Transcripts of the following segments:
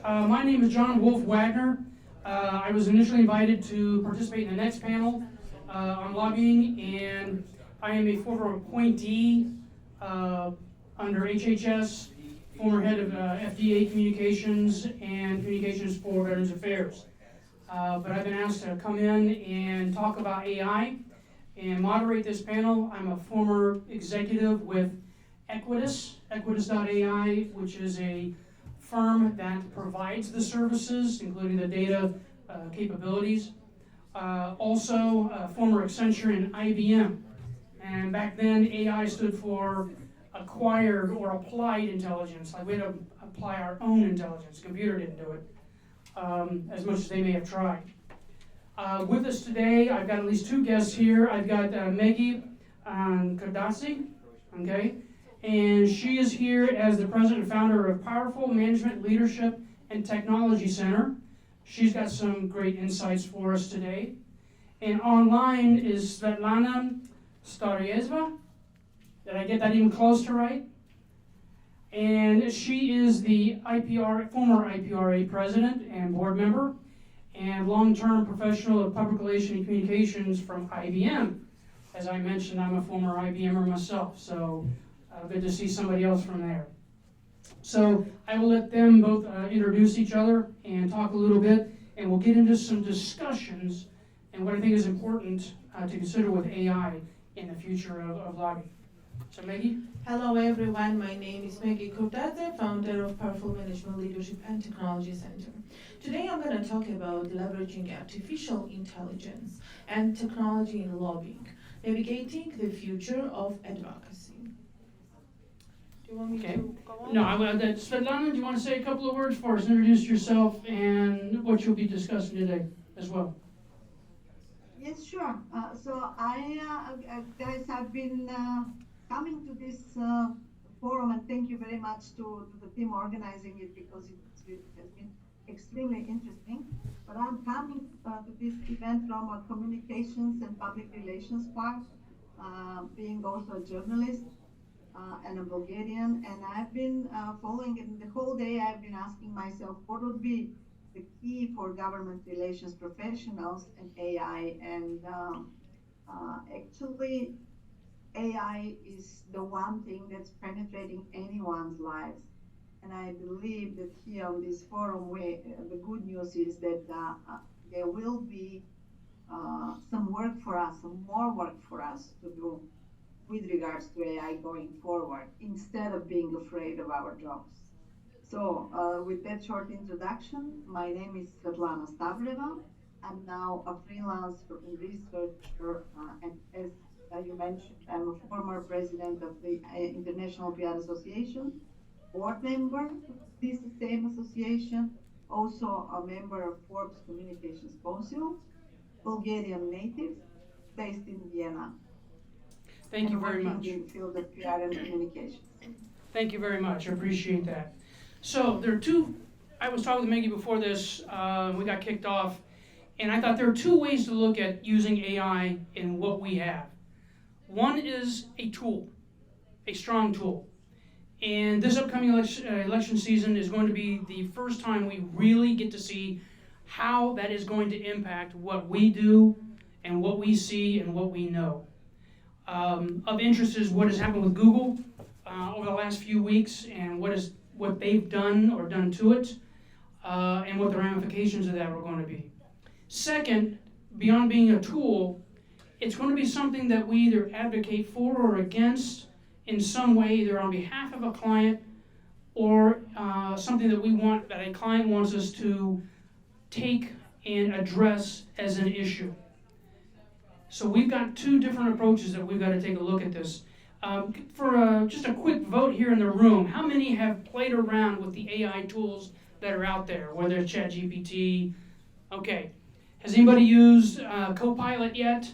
My name is John Wolf Wagner. I was initially invited to participate in the next panel on lobbying, and I am a former appointee under HHS, former head of FDA communications and communications for Veterans Affairs. But I've been asked to come in and talk about AI and moderate this panel. I'm a former executive with Equitas.ai, which is a firm that provides the services, including the data capabilities. Also, former Accenture and IBM. And back then, AI stood for acquired or applied intelligence. Like we had to apply our own intelligence. The computer didn't do it, as much as they may have tried. With us today, I've got at least two guests here. I've got Maggie Kardassi, okay? And she is here as the president and founder of Powerful Management, Leadership, and Technology Center. She's got some great insights for us today. And online is Svetlana Staryeva. Did I get that even close to right? And she is the former IPRA president and board member, and long-term professional of public relations and communications from IBM. As I mentioned, I'm a former IBMer myself, so good to see somebody else from there. So I will let them both introduce each other and talk a little bit, and we'll get into some discussions and what I think is important to consider with AI in the future of lobbying. So Maggie? Hello everyone, my name is Maggie Kardassi, founder of Powerful Management, Leadership, and Technology Center. Today I'm going to talk about leveraging artificial intelligence and technology in lobbying, navigating the future of advocacy. Do you want me to go on? No, Svetlana, do you want to say a couple of words for us? Introduce yourself and what you'll be discussing today as well. Yes, sure. So guys, I've been coming to this forum, and thank you very much to the team organizing it, because it has been extremely interesting. But I'm coming to this event from a communications and public relations part, being also a journalist and a Bulgarian, and I've been following it the whole day. I've been asking myself what would be the key for government relations professionals and AI, and actually AI is the one thing that's penetrating anyone's lives. And I believe that here on this forum, the good news is that there will be some work for us, some more work for us to do with regards to AI going forward, instead of being afraid of our jobs. So with that short introduction, my name is Svetlana Staryeva. I'm now a freelance researcher, and as you mentioned, I'm a former president of the International PR Association, board member of this same association, also a member of Forbes Communications Council, Bulgarian native, based in Vienna. Thank you very much. In the field of PR and communications. Thank you very much. I appreciate that. So there are two, I was talking with Maggie before this, we got kicked off, and I thought there are two ways to look at using AI in what we have. One is a tool, a strong tool. And this upcoming election season is going to be the first time we really get to see how that is going to impact what we do and what we see and what we know. Of interest is what has happened with Google over the last few weeks, and what they've done or done to it, and what the ramifications of that are going to be. Second, beyond being a tool, it's going to be something that we either advocate for or against in some way, either on behalf of a client or something that a client wants us to take and address as an issue. So we've got two different approaches that we've got to take a look at this. For just a quick vote here in the room, how many have played around with the AI tools that are out there, whether it's ChatGPT? Okay. Has anybody used Copilot yet?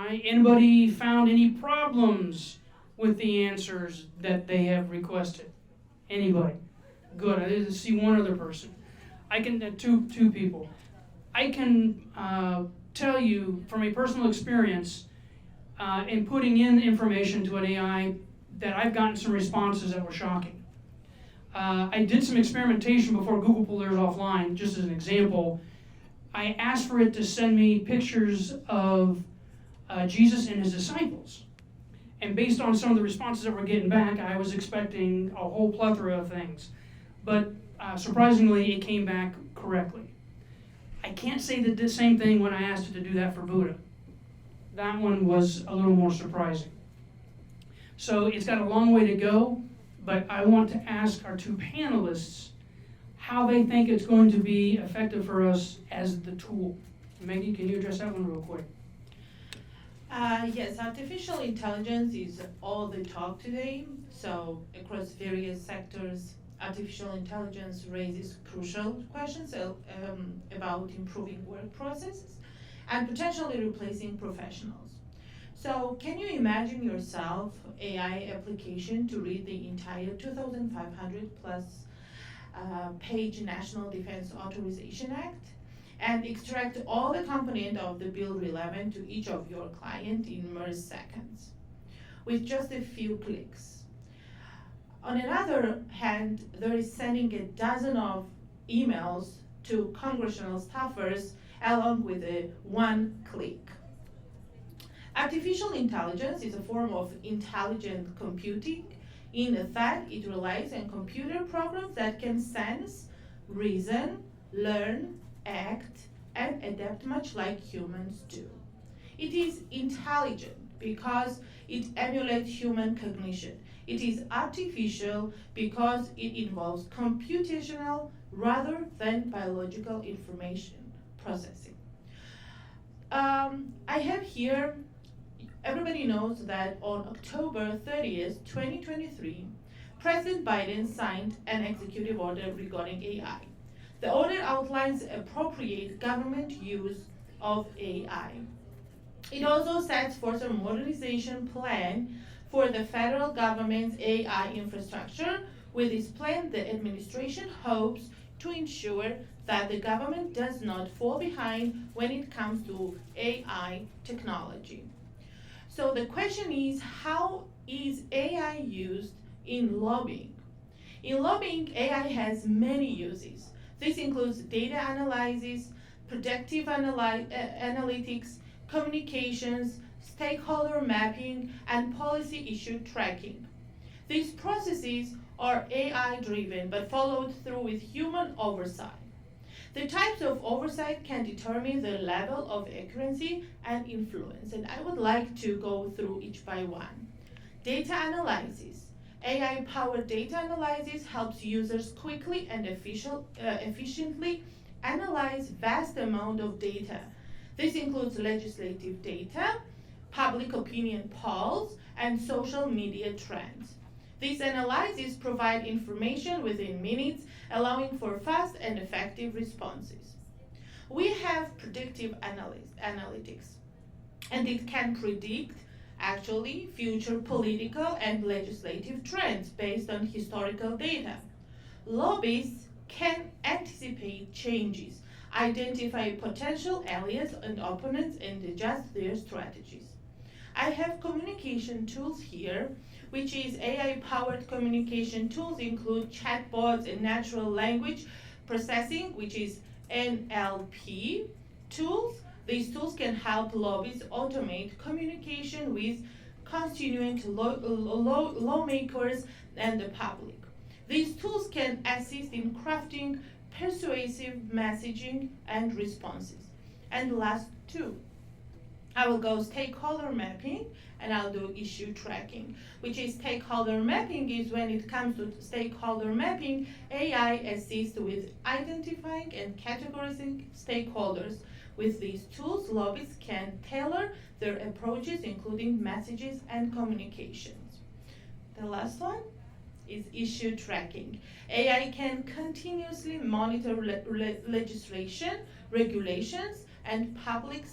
Anybody found any problems with the answers that they have requested? Anybody? Good. I didn't see one other person. I can two people. I can tell you from a personal experience in putting in information to an AI that I've gotten some responses that were shocking. I did some experimentation before Google pulled theirs offline, just as an example. I asked for it to send me pictures of Jesus and his disciples. And based on some of the responses that we're getting back, I was expecting a whole plethora of things. But surprisingly, it came back correctly. I can't say the same thing when I asked it to do that for Buddha. That one was a little more surprising. So it's got a long way to go, but I want to ask our two panelists how they think it's going to be effective for us as the tool. Maggie, can you address that one real quick? Yes, artificial intelligence is all the talk today. So across various sectors, artificial intelligence raises crucial questions about improving work processes and potentially replacing professionals. So can you imagine yourself AI application to read the entire 2,500 plus page National Defense Authorization Act and extract all the components of the bill relevant to each of your clients in mere seconds with just a few clicks? On another hand, there is sending a dozen of emails to congressional staffers along with a one click. Artificial intelligence is a form of intelligent computing in that it relies on computer programs that can sense, reason, learn, act, and adapt much like humans do. It is intelligent because it emulates human cognition. It is artificial because it involves computational rather than biological information processing. I have here, everybody knows that on October 30th, 2023, President Biden signed an executive order regarding AI. The order outlines appropriate government use of AI. It also sets forth a modernization plan for the federal government's AI infrastructure. With this plan, the administration hopes to ensure that the government does not fall behind when it comes to AI technology. So the question is, how is AI used in lobbying? In lobbying, AI has many uses. This includes data analysis, predictive analytics, communications, stakeholder mapping, and policy issue tracking. These processes are AI-driven but followed through with human oversight. The types of oversight can determine the level of accuracy and influence, and I would like to go through each by one. Data analysis. AI-powered data analysis helps users quickly and efficiently analyze vast amount of data. This includes legislative data, public opinion polls, and social media trends. These analyses provide information within minutes, allowing for fast and effective responses. We have predictive analytics, and it can predict actually future political and legislative trends based on historical data. Lobbyists can anticipate changes, identify potential allies and opponents, and adjust their strategies. I have communication tools here, which is AI-powered communication tools include chatbots and natural language processing, which is NLP tools. These tools can help lobbyists automate communication with constituent lawmakers and the public. These tools can assist in crafting persuasive messaging and responses. And last two, I will go stakeholder mapping and I'll do issue tracking, which is stakeholder mapping is when it comes to stakeholder mapping, AI assists with identifying and categorizing stakeholders. With these tools, lobbyists can tailor their approaches, including messages and communications. The last one is issue tracking. AI can continuously monitor legislation, regulations, and public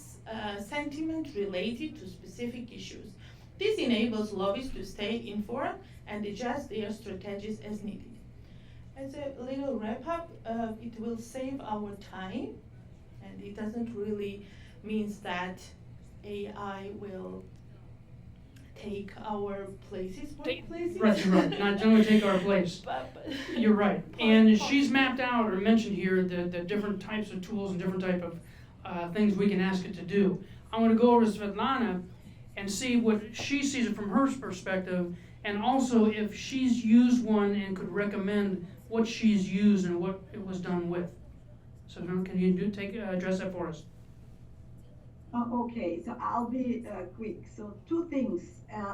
sentiment related to specific issues. This enables lobbyists to stay informed and adjust their strategies as needed. As a little wrap up, it will save our time, and it doesn't really mean that AI will take our places, workplaces. Right. Not to take our place. But You're right. And she's mapped out or mentioned here the different types of tools and different type of things we can ask it to do. I want to go over to Svetlana and see what she sees it from her perspective, and also if she's used one and could recommend what she's used and what it was done with. So can you address that for us? Okay, so I'll be quick. So two things.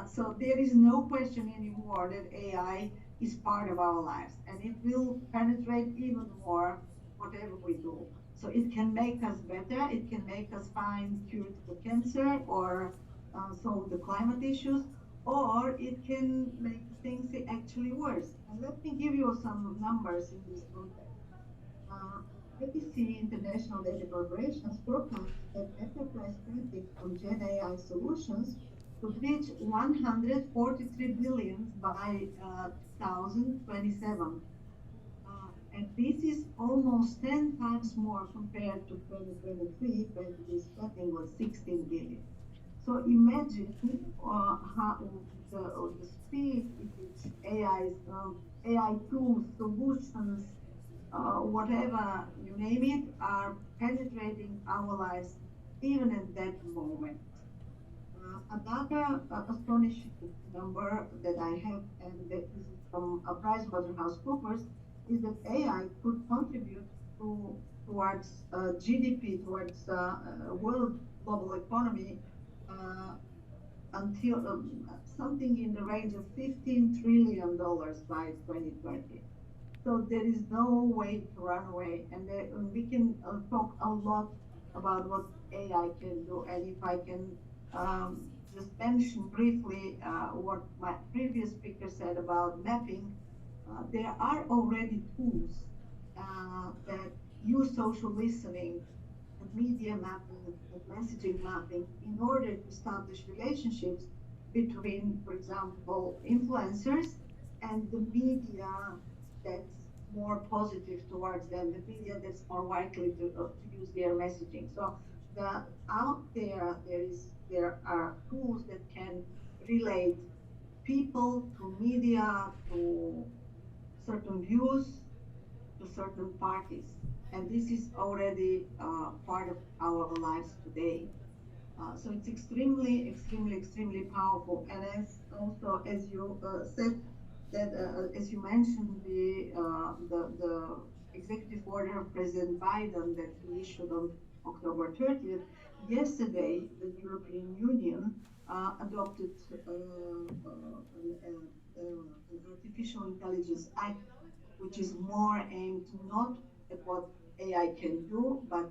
So there is no question anymore that AI is part of our lives, and it will penetrate even more whatever we do. So it can make us better. It can make us find cure to cancer or solve the climate issues, or it can make things actually worse. And let me give you some numbers in this context. Uh, Advocacy International Data Corporations forecast that enterprise spending on Gen AI solutions could reach 143 billion by 2027. And this is almost 10 times more compared to 2023, when the spending was 16 billion. So imagine how the speed in which AI tools, solutions, whatever you name it, are penetrating our lives even at that moment. Another astonishing number that I have, and that this is from PricewaterhouseCoopers, is that AI could contribute towards GDP, towards world global economy, uh, until something in the range of $15 trillion by 2030. So there is no way to run away, and we can talk a lot about what AI can do. And if I can just mention briefly what my previous speaker said about mapping, there are already tools that use social listening and media mapping and messaging mapping in order to establish relationships between, for example, influencers and the media that's more positive towards them, the media that's more likely to use their messaging. So out there are tools that can relate people to media, to certain views, to certain parties. And this is already part of our lives today. So it's extremely powerful. And as you said, that as you mentioned, the executive order of President Biden that he issued on October 30th, yesterday the European Union adopted an artificial intelligence act, which is more aimed not at what AI can do, but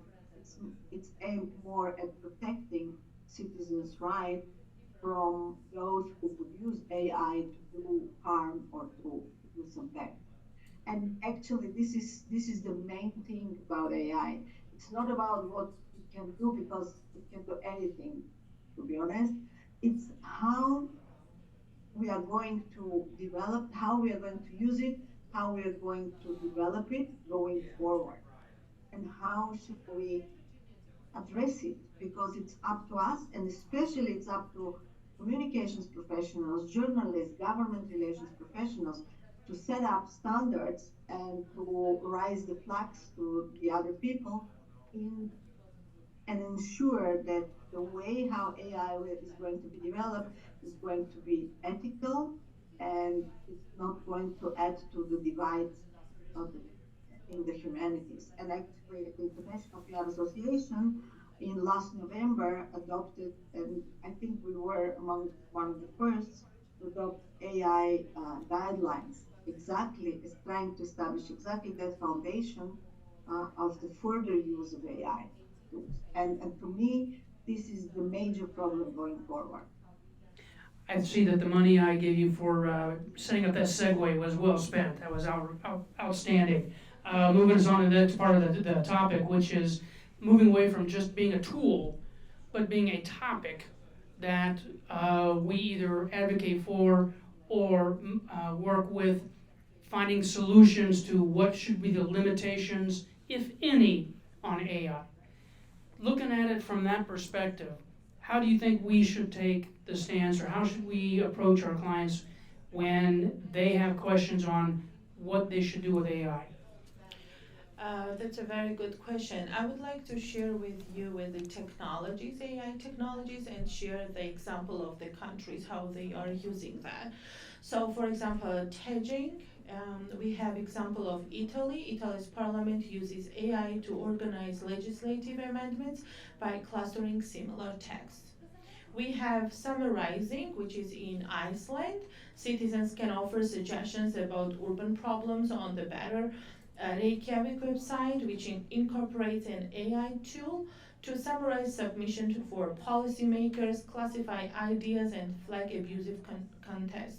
it's aimed more at protecting citizens' rights from those who could use AI to do harm or to do some bad. And actually, this is the main thing about AI. It's not about what it can do, because it can do anything, to be honest. It's how we are going to develop, how we are going to use it, how we are going to develop it going forward, and how should we address it, because it's up to us, and especially it's up to communications professionals, journalists, government relations professionals to set up standards and to raise the flags to the other people in and ensure that the way how AI is going to be developed is going to be ethical, and it's not going to add to the divides of in the humanities. And actually, the International PR Association in last November adopted, and I think we were among one of the first to adopt AI guidelines, exactly is trying to establish exactly that foundation of the further use of AI tools. And to me, this is the major problem going forward. I see that the money I gave you for setting up that segue was well spent. That was outstanding. Moving us on to the next part of the topic, which is moving away from just being a tool, but being a topic that we either advocate for or work with, finding solutions to what should be the limitations, if any, on AI. Looking at it from that perspective, how do you think we should take the stance, or how should we approach our clients when they have questions on what they should do with AI? That's a very good question. I would like to share with you with the technologies, AI technologies, and share the example of the countries, how they are using that. So for example, tagging, we have example of Italy. Italy's parliament uses AI to organize legislative amendments by clustering similar text. We have summarizing, which is in Iceland. Citizens can offer suggestions about urban problems on the Better Reykjavik website, which incorporates an AI tool to summarize submissions for policymakers, classify ideas, and flag abusive contest.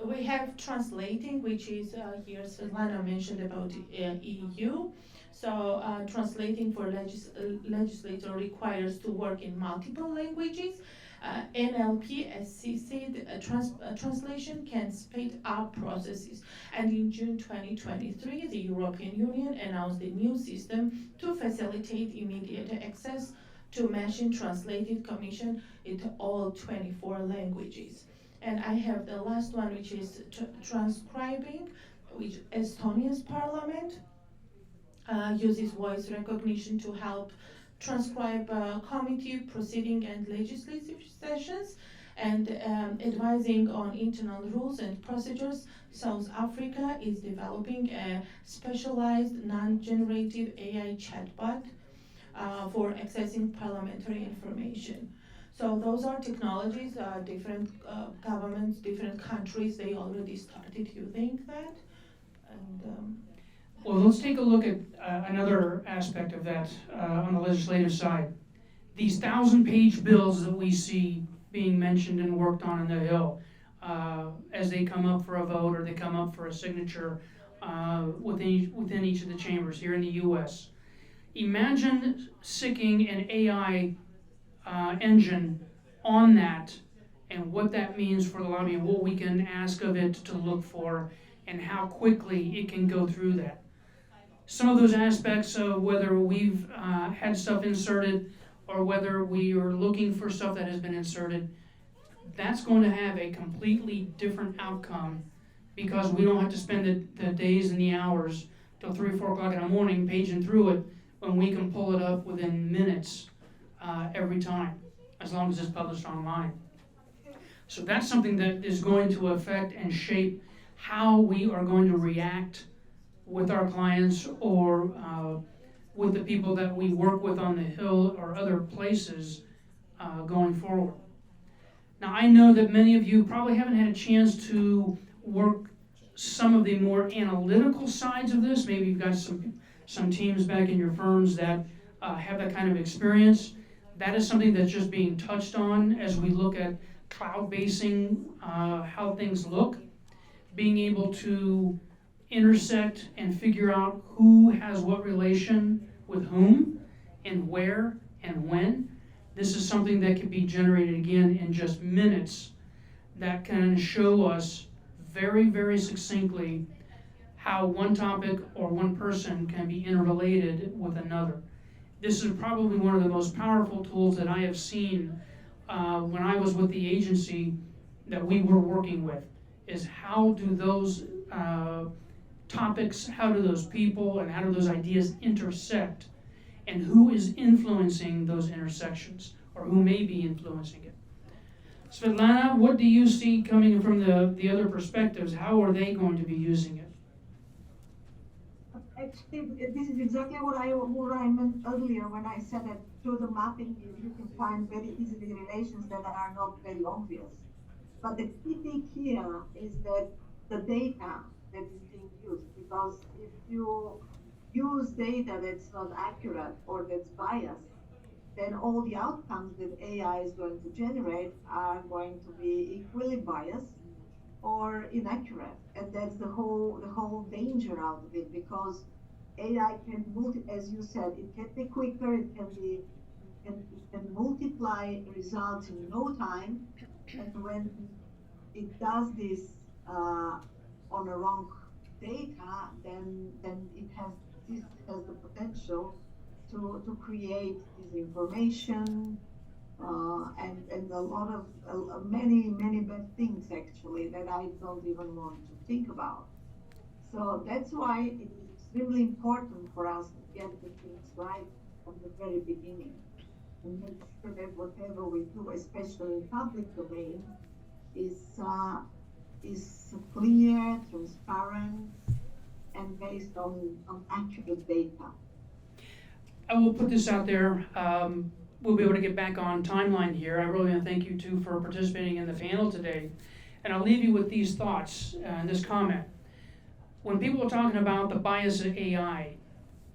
We have translating, which is here Svetlana mentioned about EU. So translating for legislator requires to work in multiple languages. NLP assisted translation can speed up processes. And in June 2023, the European Union announced a new system to facilitate immediate access to machine translated commission into all 24 languages. And I have the last one, which is transcribing, which Estonia's parliament uses voice recognition to help transcribe committee proceeding and legislative sessions, and advising on internal rules and procedures. South Africa is developing a specialized non-generative AI chatbot for accessing parliamentary information. So those are technologies, different governments, different countries, they already started using that. And Well, let's take a look at another aspect of that on the legislative side. These 1,000-page bills that we see being mentioned and worked on the Hill, as they come up for a vote or they come up for a signature within each of the chambers here in the U.S. Imagine sticking an AI engine on that, and what that means for the lobby, and what we can ask of it to look for, and how quickly it can go through that. Some of those aspects of whether we've had stuff inserted or whether we are looking for stuff that has been inserted, that's going to have a completely different outcome, because we don't have to spend the days and the hours till 3 or 4 o'clock in the morning paging through it, when we can pull it up within minutes every time, as long as it's published online. So that's something that is going to affect and shape how we are going to react with our clients, or with the people that we work with on the Hill or other places going forward. Now, I know that many of you probably haven't had a chance to work some of the more analytical sides of this. Maybe you've got some teams back in your firms that have that kind of experience. That is something that's just being touched on as we look at cloud-basing how things look, being able to intersect and figure out who has what relation with whom and where and when. This is something that can be generated again in just minutes, that can show us very, very succinctly how one topic or one person can be interrelated with another. This is probably one of the most powerful tools that I have seen when I was with the agency that we were working with, is how do those topics, how do those people, and how do those ideas intersect, and who is influencing those intersections, or who may be influencing it. Svetlana, what do you see coming from the other perspectives? How are they going to be using it? Actually, this is exactly what I meant earlier when I said that through the mapping you can find very easily relations that are not very obvious. But the key thing here is that the data that is being used, because if you use data that's not accurate or that's biased, then all the outcomes that AI is going to generate are going to be equally biased or inaccurate. And that's the whole danger out of it, because AI can as you said, it can be quicker, it can multiply results in no time. And when it does this on a wrong data, then this has the potential to create disinformation, and a lot of many bad things actually that I don't even want to think about. So that's why it is extremely important for us to get the things right from the very beginning and make sure that whatever we do, especially in public domain, is clear, transparent, and based on accurate data. I will put this out there. We'll be able to get back on timeline here. I really want to thank you two for participating in the panel today. And I'll leave you with these thoughts and this comment. When people are talking about the bias of AI,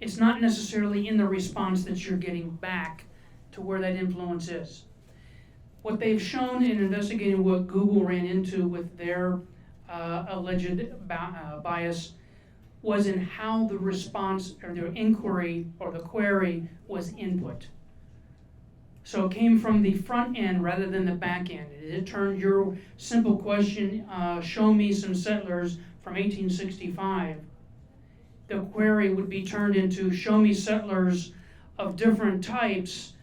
it's not necessarily in the response that you're getting back to where that influence is. What they've shown in investigating what Google ran into with their alleged bias was in how the response or the inquiry or the query was input. So it came from the front end rather than the back end. It turned your simple question, show me some settlers from 1865. The query would be turned into show me settlers of different types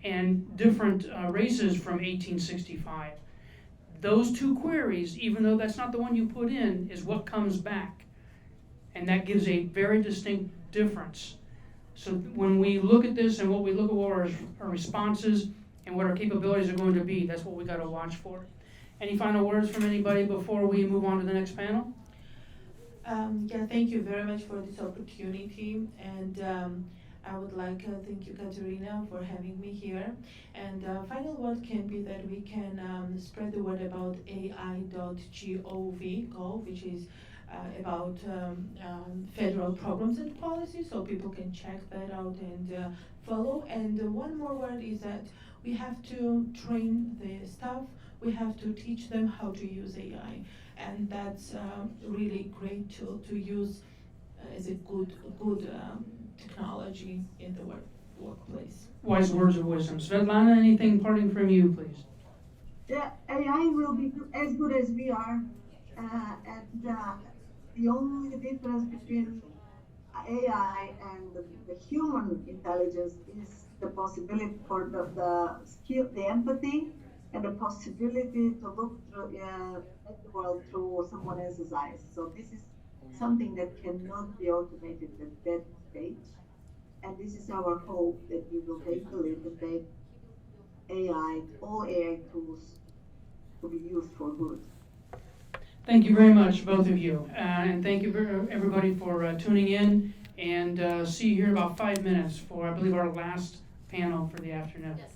and different races from 1865. Those two queries, even though that's not the one you put in, is what comes back. And that gives a very distinct difference. So when we look at this and what we look at what our responses and what our capabilities are going to be, that's what we got to watch for. Any final words from anybody before we move on to the next panel? Yeah, thank you very much for this opportunity, and I would like to thank you, Katerina, for having me here. And final word can be that we can spread the word about AI.gov, which is about federal programs and policies, so people can check that out and follow. And one more word is that we have to train the staff, we have to teach them how to use AI. And that's really great tool to use as a good technology in the workplace. Wise words of wisdom. Svetlana, anything parting from you, please? Yeah, AI will be as good as we are, and the only difference between AI and the human intelligence is the possibility for the skill, the empathy, and the possibility to look through, at the world through someone else's eyes. So this is something that cannot be automated at that stage. And this is our hope that we will take the lead and make all AI tools to be used for good. Thank you very much, both of you. And thank you everybody for tuning in. And see you here in about 5 minutes for, I believe, our last panel for the afternoon. Yes.